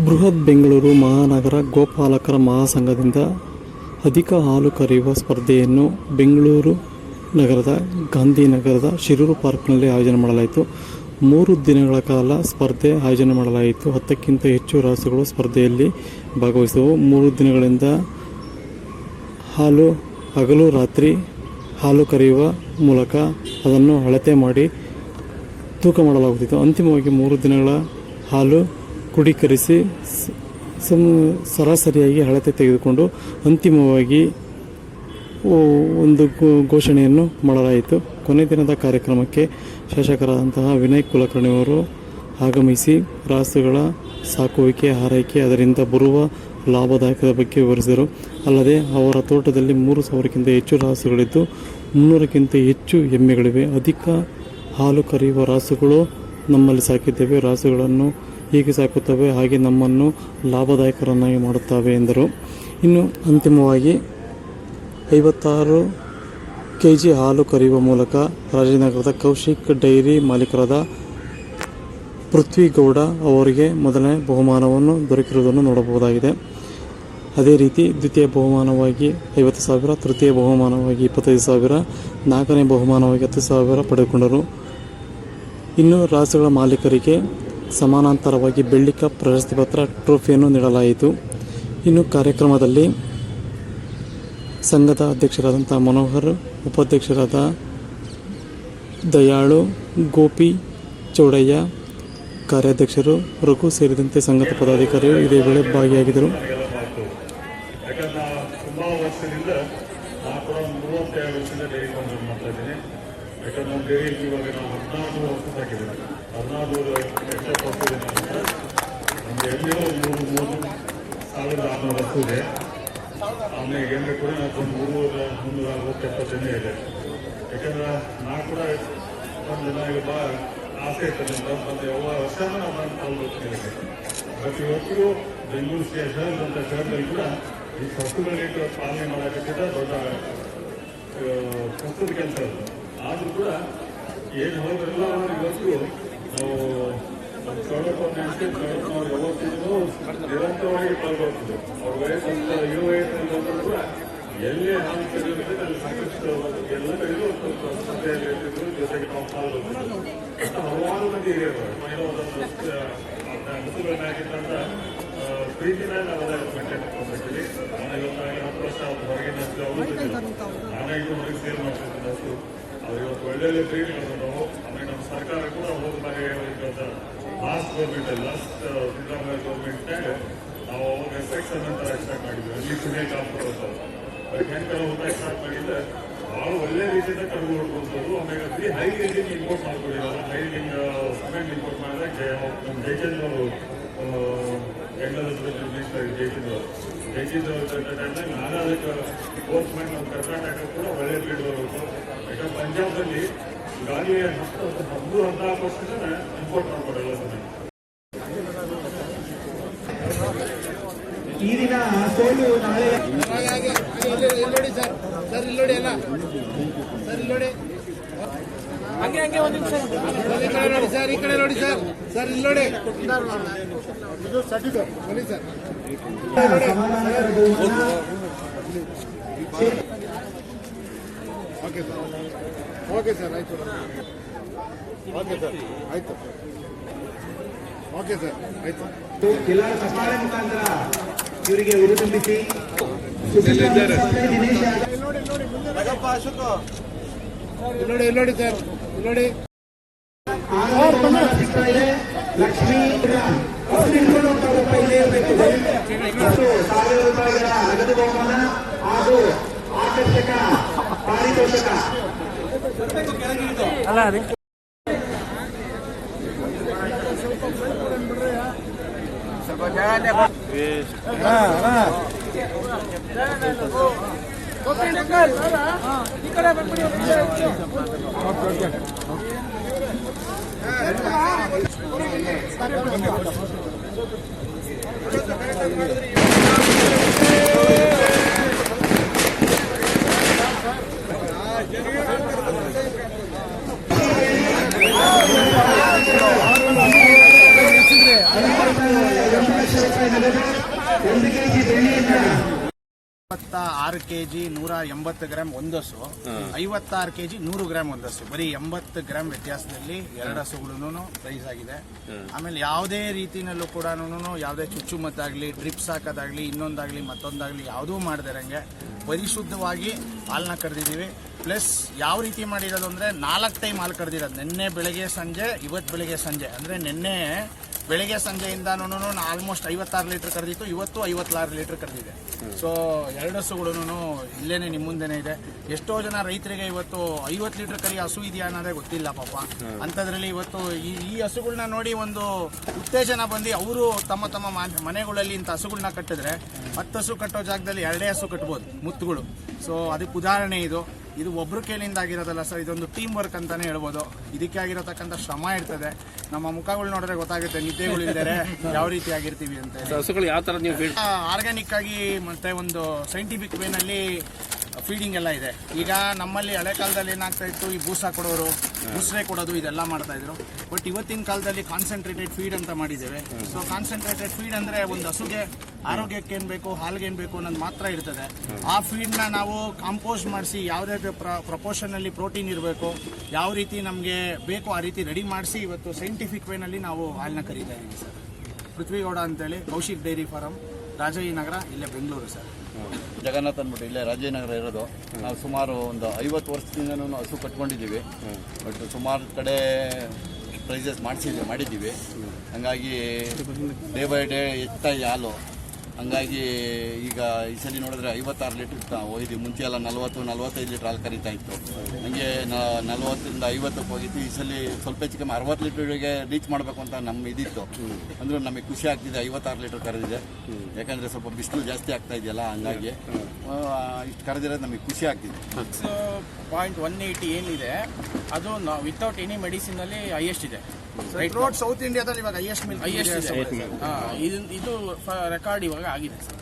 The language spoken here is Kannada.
ಬೃಹತ್ ಬೆಂಗಳೂರು ಮಹಾನಗರ ಗೋಪಾಲಕರ ಮಹಾಸಂಘದಿಂದ ಅಧಿಕ ಹಾಲು ಕರೆಯುವ ಸ್ಪರ್ಧೆಯನ್ನು ಬೆಂಗಳೂರು ನಗರದ ಗಾಂಧಿನಗರದ ಶಿರೂರು ಪಾರ್ಕ್ನಲ್ಲಿ ಆಯೋಜನೆ ಮಾಡಲಾಯಿತು. 3 ದಿನಗಳ ಕಾಲ ಸ್ಪರ್ಧೆ ಆಯೋಜನೆ ಮಾಡಲಾಯಿತು. 10ಕ್ಕಿಂತ ಹೆಚ್ಚು ರಾಸುಗಳು ಸ್ಪರ್ಧೆಯಲ್ಲಿ ಭಾಗವಹಿಸಿದವು. 3 ದಿನಗಳಿಂದ ಹಗಲು ರಾತ್ರಿ ಹಾಲು ಕರೆಯುವ ಮೂಲಕ ಅದನ್ನು ಅಳತೆ ಮಾಡಿ ತೂಕ ಮಾಡಲಾಗುತ್ತಿತ್ತು. ಅಂತಿಮವಾಗಿ 3 ದಿನಗಳ ಹಾಲು ಕ್ರೋಢೀಕರಿಸಿ ಸರಾಸರಿಯಾಗಿ ಅಳತೆ ತೆಗೆದುಕೊಂಡು ಅಂತಿಮವಾಗಿ ಒಂದು ಘೋಷಣೆಯನ್ನು ಮಾಡಲಾಯಿತು. ಕೊನೆ ದಿನದ ಕಾರ್ಯಕ್ರಮಕ್ಕೆ ಶಾಸಕರಾದಂತಹ ವಿನಯ್ ಕುಲಕರ್ಣಿಯವರು ಆಗಮಿಸಿ ರಾಸುಗಳ ಸಾಕುವಿಕೆ, ಆರೈಕೆ, ಅದರಿಂದ ಬರುವ ಲಾಭದಾಯಕದ ಬಗ್ಗೆ ವಿವರಿಸಿದರು. ಅಲ್ಲದೆ ಅವರ ತೋಟದಲ್ಲಿ 3,000ಕ್ಕಿಂತ ಹೆಚ್ಚು ರಾಸುಗಳಿದ್ದು 300ಕ್ಕಿಂತ ಹೆಚ್ಚು ಎಮ್ಮೆಗಳಿವೆ. ಅಧಿಕ ಹಾಲು ಕರೆಯುವ ರಾಸುಗಳು ನಮ್ಮಲ್ಲಿ ಸಾಕಿದ್ದೇವೆ. ರಾಸುಗಳನ್ನು ಹೀಗೆ ಸಾಕುತ್ತವೆ, ಹಾಗೆ ನಮ್ಮನ್ನು ಲಾಭದಾಯಕರನ್ನಾಗಿ ಮಾಡುತ್ತವೆ ಎಂದರು. ಇನ್ನು ಅಂತಿಮವಾಗಿ 56 kg ಹಾಲು ಕರೆಯುವ ಮೂಲಕ ರಾಜನಗರದ ಕೌಶಿಕ್ ಡೈರಿ ಮಾಲೀಕರಾದ ಪೃಥ್ವಿಗೌಡ ಅವರಿಗೆ ಮೊದಲನೇ ಬಹುಮಾನವನ್ನು ದೊರಕಿರುವುದನ್ನು ನೋಡಬಹುದಾಗಿದೆ. ಅದೇ ರೀತಿ ದ್ವಿತೀಯ ಬಹುಮಾನವಾಗಿ 50,000, ತೃತೀಯ ಬಹುಮಾನವಾಗಿ 25,000, 4ನೇ ಬಹುಮಾನವಾಗಿ 10,000 ಪಡೆದುಕೊಂಡರು. ಇನ್ನು ರಾಸುಗಳ ಮಾಲೀಕರಿಗೆ ಸಮಾನಾಂತರವಾಗಿ ಬೆಳ್ಳಿ ಕಪ್, ಪ್ರಶಸ್ತಿ ಪತ್ರ, ಟ್ರೋಫಿಯನ್ನು ನೀಡಲಾಯಿತು. ಇನ್ನು ಕಾರ್ಯಕ್ರಮದಲ್ಲಿ ಸಂಘದ ಅಧ್ಯಕ್ಷರಾದಂಥ ಮನೋಹರ್, ಉಪಾಧ್ಯಕ್ಷರಾದ ದಯಾಳು, ಗೋಪಿ, ಚೌಡಯ್ಯ, ಕಾರ್ಯಾಧ್ಯಕ್ಷರು ರಘು ಸೇರಿದಂತೆ ಸಂಘದ ಪದಾಧಿಕಾರಿಗಳು ಇದೇ ವೇಳೆ ಭಾಗಿಯಾಗಿದ್ದರು. ಇದೆ. ಆಮೇಲೆ ಎಮ್ಮೆ ಕೂಡ ಒಂದು 360 ಇದೆ. ಯಾಕಂದ್ರೆ ನಾ ಕೂಡ ಒಂದು ನನಗೆ ಭಾಳ ಆಸೆ ಇರ್ತದೆ ಅಂತ ಯಾವ ವರ್ಷನೂ ನಾನು ತಗೊಳ್ತೀನಿ. ಬಟ್ ಇವತ್ತಿಗೂ ಬೆಂಗಳೂರು ಸ್ಟೇಷನ್ ಅಂತ ಶಹರದಲ್ಲಿ ಕೂಡ ಈ ಹಸುಗಳಿಗೆ ಪಾಲನೆ ಮಾಡೋಕ್ಕಿಂತ ದೊಡ್ಡ ಕಷ್ಟದ ಕೆಲಸ ಅದು. ಆದರೂ ಕೂಡ ಏನು ಹೋದ್ರೆಲ್ಲ ಇವತ್ತು ನಾವು ನಮ್ಮ ಚೌಡಪ್ಪನ ಚೌಡಪ್ಪನವ್ರು ಯಾವತ್ತಿಗೂ ನಿರಂತರವಾಗಿ ಪಾಲ್ಗೊಳ್ತಿದ್ರು. ಅವ್ರ ವಯಸ್ಸಂತ ಯುವ ವಯಸ್ಸಲ್ಲಿ ಬಂದರೂ ಕೂಡ ಎಲ್ಲೇ ಹಾಲು ಕರೆಯುತ್ತೆ ಅಲ್ಲಿ ಸಾಕಷ್ಟು ಎಲ್ಲ ಕಡೆಯೂ ಸ್ಪರ್ಧೆಯಲ್ಲಿ ಇರ್ತಿದ್ರು. ಜೊತೆಗೆ ನಾವು ಪಾಲ್ಗೊಳ್ತಿದ್ರು. ಹಲವಾರು ಮಂದಿ ಹಿರಿಯರು ಹಸುಗಳನ್ನಾಗಿದ್ದಂತ ಪ್ರೀತಿನ ನಾವೆಲ್ಲ ಮೇಂಟೈನ್ ಮಾಡ್ಕೊಂಡಿರ್ತೀವಿ. ನಾನು ಇವತ್ತಾಗಿ 10 ವರ್ಷ ಹೊರಗಿನ ನಾನೇ ಇದು ಹೊರಗೆ ಸೇಲ್ ಮಾಡ್ತಿದ್ದೀನಿ ಹಸು. ಅವ್ರು ಇವತ್ತು ಒಳ್ಳೆ ಟ್ರೀಟ್ ಮಾಡೋದು ನಾವು. ಆಮೇಲೆ ನಮ್ಮ ಸರ್ಕಾರ ಕೂಡ ಹೋದ್ಮಾಗೆ ಲಾಸ್ಟ್ ಗೌರ್ಮೆಂಟ್ ಸಿದ್ದರಾಮಯ್ಯ ಗೌರ್ಮೆಂಟ್ನಾಗ ನಾವು ಅವಾಗ ರೆಸ್ಟ್ರಿಕ್ಷನ್ ಅಂತ ಸ್ಟಾರ್ಟ್ ಮಾಡಿದ್ವಿ. ಅಲ್ಲಿ ಸುನಿಲ್ ಕಾಪುರ್ ಅಂತ ಹೆಣ್ಕಲ್ಲ ಊಟ ಸ್ಟಾರ್ಟ್ ಮಾಡಿದ್ರೆ ಭಾಳ ಒಳ್ಳೆ ರೀತಿಯಿಂದ ಕಡಿಮೆ ನೋಡ್ಕೊಳ್ಬೋದು. ಆಮೇಲೆ ಹೈ ರೇಂಜಿಂಗ್ ಇಂಪೋರ್ಟ್ ಮಾಡ್ಕೊಂಡಿದ್ದಾರೆ. ಹೈ ರೇಂಜಿಂಗ್ ಸಿಮೆಂಟ್ ಇಂಪೋರ್ಟ್ ಮಾಡಿದ್ರೆ ನಮ್ಮ ಜೈಚಂದ್ರ ಅವರು ಎಂಡದ ಜೈಚಂದ್ರ ಟೈಮ್ನಾಗ ನಾನು ಅದಕ್ಕೆ ಕೋರ್ಸ್ ಮಾಡಿ ನಮ್ಮ ಕರ್ನಾಟಕ ಕೂಡ ಒಳ್ಳೆ ಬ್ರೀಡ್ ಬರಬೇಕು. ಯಾಕಂದ್ರೆ ಪಂಜಾಬ್ದಲ್ಲಿ ಗಾಡಿ 14% ಇಂಪೋರ್ಟ್ ಮಾಡ್ಕೊಡಲ್ಲ ಸರ್. ಈ ದಿನ ಸೋಲು ನಾಳೆ ಇಲ್ಲೋಡಿ ಸರ್, ಸರ್ ಇಲ್ಲೋಡಿ ಅಲ್ಲ ಸರ್, ಇಲ್ಲೋಡಿ ಹಂಗೆ ಹಂಗೆ ಒಂದು ನಿಮಿಷ ಈ ಕಡೆ ನೋಡಿ ಸರ್, ಈ ಕಡೆ ನೋಡಿ ಸರ್, ಸರ್ ಇಲ್ಲೋಡಿ ಬನ್ನಿ sir. Okay sir, okay sir, ಆಯ್ತು, ಓಕೆ ಸರ್, ಆಯ್ತು, ಓಕೆ ಸರ್, ಆಯ್ತು. ಎಲ್ಲರ ಸಫಾಳೆ ಮುಖಾಂತರ ಇವರಿಗೆ ಉರುತುಂಬಿಸಿ ಇಲ್ಲೋಡಿ ಸರ್, ಇಲ್ಲೋಡಿ ಲಕ್ಷ್ಮೀ ₹1,000 ನಗದು ಬಹುಮಾನ ಹಾಗೂ ಆಕರ್ಷಕ ಪಾರಿತೋಷಕ. ರೂಪಾಯಿ ನಗದು 1 ಕೆಜಿ ಬೆಳ್ಳಿಯನ್ನ 56 ಕೆಜಿ 180 ಗ್ರಾಮ್ ಒಂದಸು, 56 ಕೆಜಿ 100 ಗ್ರಾಮ್ ಒಂದಸು, ಬರೀ 80 ಗ್ರಾಮ್ ವ್ಯತ್ಯಾಸದಲ್ಲಿ ಎರಡು ಹಸುಗಳು ಪ್ರೈಸ್ ಆಗಿದೆ. ಆಮೇಲೆ ಯಾವುದೇ ರೀತಿನಲ್ಲೂ ಕೂಡ ಯಾವುದೇ ಚುಚ್ಚುಮದ್ದಾಗ್ಲಿ, ಡ್ರಿಪ್ಸ್ ಹಾಕೋದಾಗ್ಲಿ, ಇನ್ನೊಂದಾಗ್ಲಿ ಮತ್ತೊಂದಾಗ್ಲಿ ಯಾವುದೂ ಮಾಡದಿರಂಗೆ ಪರಿಶುದ್ಧವಾಗಿ ಹಾಲನ್ನ ಕರೆದಿದ್ದೀವಿ. ಪ್ಲಸ್ ಯಾವ ರೀತಿ ಮಾಡಿರೋದು ಅಂದರೆ 4 ಟೈಮ್ ಹಾಲು ಕರೆದಿರೋದು. ನಿನ್ನೆ ಬೆಳಗ್ಗೆ ಸಂಜೆ, ಇವತ್ತು ಬೆಳಗ್ಗೆ ಸಂಜೆ. ಅಂದರೆ ನಿನ್ನೆ ಬೆಳಗ್ಗೆ ಸಂಜೆಯಿಂದನೂ ಆಲ್ಮೋಸ್ಟ್ 56 ಲೀಟರ್ ಕರೆದಿತ್ತು, ಇವತ್ತು 56 ಲೀಟರ್ ಕರೆದಿದೆ. ಸೊ ಎರಡು ಹಸುಗಳು ಇಲ್ಲೇನೆ ನಿಮ್ಮ ಮುಂದೆನೇ ಇದೆ. ಎಷ್ಟೋ ಜನ ರೈತರಿಗೆ ಇವತ್ತು 50 ಲೀಟರ್ ಕರಿ ಹಸು ಇದೆಯಾ ಅನ್ನೋದೇ ಗೊತ್ತಿಲ್ಲ ಪಾಪ. ಅಂಥದ್ರಲ್ಲಿ ಇವತ್ತು ಈ ಹಸುಗಳನ್ನ ನೋಡಿ ಒಂದು ಉತ್ತೇಜನ ಬಂದು ಅವರು ತಮ್ಮ ತಮ್ಮ ಮನೆಗಳಲ್ಲಿ ಇಂಥ ಹಸುಗಳನ್ನ ಕಟ್ಟಿದ್ರೆ 10 ಹಸು ಕಟ್ಟೋ ಜಾಗದಲ್ಲಿ 2 ಹಸು ಕಟ್ಬೋದು ಮುತ್ತುಗಳು. ಸೊ ಅದಕ್ಕೆ ಉದಾಹರಣೆ ಇದು ಒಬ್ರು ಕೈಲಿಂದ ಆಗಿರೋದಲ್ಲ ಸರ್, ಇದೊಂದು ಟೀಮ್ ವರ್ಕ್ ಅಂತಾನೆ ಹೇಳ್ಬೋದು. ಇದಕ್ಕೆ ಆಗಿರತಕ್ಕಂಥ ಶ್ರಮ ಇರ್ತದೆ. ನಮ್ಮ ಮುಖಗಳು ನೋಡಿದ್ರೆ ಗೊತ್ತಾಗುತ್ತೆ ನಿದ್ದೆಗಳಿಲ್ಲದೆ ಯಾವ ರೀತಿ ಆಗಿರ್ತೀವಿ ಅಂತ. ಹಸುಗಳು ಯಾವ ತರ ನೀವು ಆರ್ಗ್ಯಾನಿಕ್ ಆಗಿ ಮತ್ತೆ ಒಂದು ಸೈಂಟಿಫಿಕ್ ವೇನಲ್ಲಿ ಫೀಡಿಂಗ್ ಎಲ್ಲ ಇದೆ. ಈಗ ನಮ್ಮಲ್ಲಿ ಹಳೆ ಕಾಲದಲ್ಲಿ ಏನಾಗ್ತಾ ಇತ್ತು, ಈ ಬೂಸ ಕೊಡೋರು, ಬೂಸ್ರೆ ಕೊಡೋದು ಇದೆಲ್ಲ ಮಾಡ್ತಾ ಇದ್ರು. ಬಟ್ ಇವತ್ತಿನ ಕಾಲದಲ್ಲಿ ಕಾನ್ಸಂಟ್ರೇಟೆಡ್ ಫೀಡ್ ಅಂತ ಮಾಡಿದ್ದೇವೆ. ಸೊ ಕಾನ್ಸಂಟ್ರೇಟೆಡ್ ಫೀಡ್ ಅಂದ್ರೆ ಒಂದು ಹಸುಗೆ ಆರೋಗ್ಯಕ್ಕೆ ಏನ್ ಬೇಕು, ಹಾಲ್ಗೆ ಏನ್ ಬೇಕು ಅನ್ನೋದು ಮಾತ್ರ ಇರ್ತದೆ. ಆ ಫೀಡ್ನ ನಾವು ಕಾಂಪೋಸ್ಟ್ ಮಾಡಿಸಿ ಯಾವುದೇ ಪ್ರಪೋರ್ಷನ್ ಅಲ್ಲಿ ಪ್ರೋಟೀನ್ ಇರಬೇಕು, ಯಾವ ರೀತಿ ನಮಗೆ ಬೇಕು ಆ ರೀತಿ ರೆಡಿ ಮಾಡಿಸಿ ಇವತ್ತು ಸೈಂಟಿಫಿಕ್ ವೇನಲ್ಲಿ ನಾವು ಹಾಲನ್ನ ಕರೀತಾ ಇದ್ದೀವಿ ಸರ್. ಪೃಥ್ವಿಗೌಡ ಅಂತೇಳಿ, ಕೌಶಿಕ್ ಡೈರಿ ಫಾರಂ, ರಾಜಾಜಿನಗರ, ಇಲ್ಲೇ ಬೆಂಗಳೂರು ಸರ್. ಜಗನ್ನಾಥ್ ಅಂದ್ಬಿಟ್ಟು ಇಲ್ಲೇ ರಾಜಾಜಿನಗರ ಇರೋದು. ನಾವು ಸುಮಾರು ಒಂದು 50 ವರ್ಷದಿಂದನೂ ಹಸು ಕಟ್ಕೊಂಡಿದ್ದೀವಿ. ಬಟ್ ಸುಮಾರು ಕಡೆ ಪ್ರೈಸಸ್ ಮಾಡಿದ್ದೀವಿ. ಹಂಗಾಗಿ ಡೇ ಬೈ ಡೇ ಹೆಚ್ಚುತ್ತಾ ಇದೆ ಹಾಲು. ಹಂಗಾಗಿ ಈಗ ಈ ಸಲ ನೋಡಿದ್ರೆ 56 ಲೀಟರ್ ಹೋಗಿದ್ವಿ. ಮುಂಚೆ ಎಲ್ಲ 40-45 ಲೀಟರ್ ಹಾಲು ಕರೀತಾ ಇತ್ತು. ಹಂಗೆ 40ರಿಂದ 50ಕ್ಕೆ ಹೋಗಿತ್ತು. ಈ ಸಲ ಸ್ವಲ್ಪ ಹೆಚ್ಚು ಕಮ್ಮಿ 60 ಲೀಟರ್ಗೆ ರೀಚ್ ಮಾಡಬೇಕು ಅಂತ ನಮ್ಮ ಇದಿತ್ತು. ಅಂದ್ರೆ ನಮಗೆ ಖುಷಿ ಆಗ್ತಿದೆ. 56 ಲೀಟರ್ ಕರೆದಿದೆ. ಯಾಕಂದರೆ ಸ್ವಲ್ಪ ಬಿಸಿಲು ಜಾಸ್ತಿ ಆಗ್ತಾ ಇದೆಯಲ್ಲ, ಹಂಗಾಗಿ ಇಷ್ಟು ಕರೆದಿರೋದು ನಮಗೆ ಖುಷಿ ಆಗ್ತಿದೆ. 6.180 ಏನಿದೆ ಅದು ವಿತೌಟ್ ಎನಿ ಮೆಡಿಸಿನ್ ಅಲ್ಲಿ ಹೈಯೆಸ್ಟ್ ಇದೆ. ಥ್ರೂಔಟ್ ಸೌತ್ ಇಂಡಿಯಾದಲ್ಲಿ ಇವಾಗ ಹೈಯೆಸ್ಟ್ ಇದೆ. ಇದು ರೆಕಾರ್ಡ್ ಇವಾಗ ಆಗಿದೆ ಸರ್.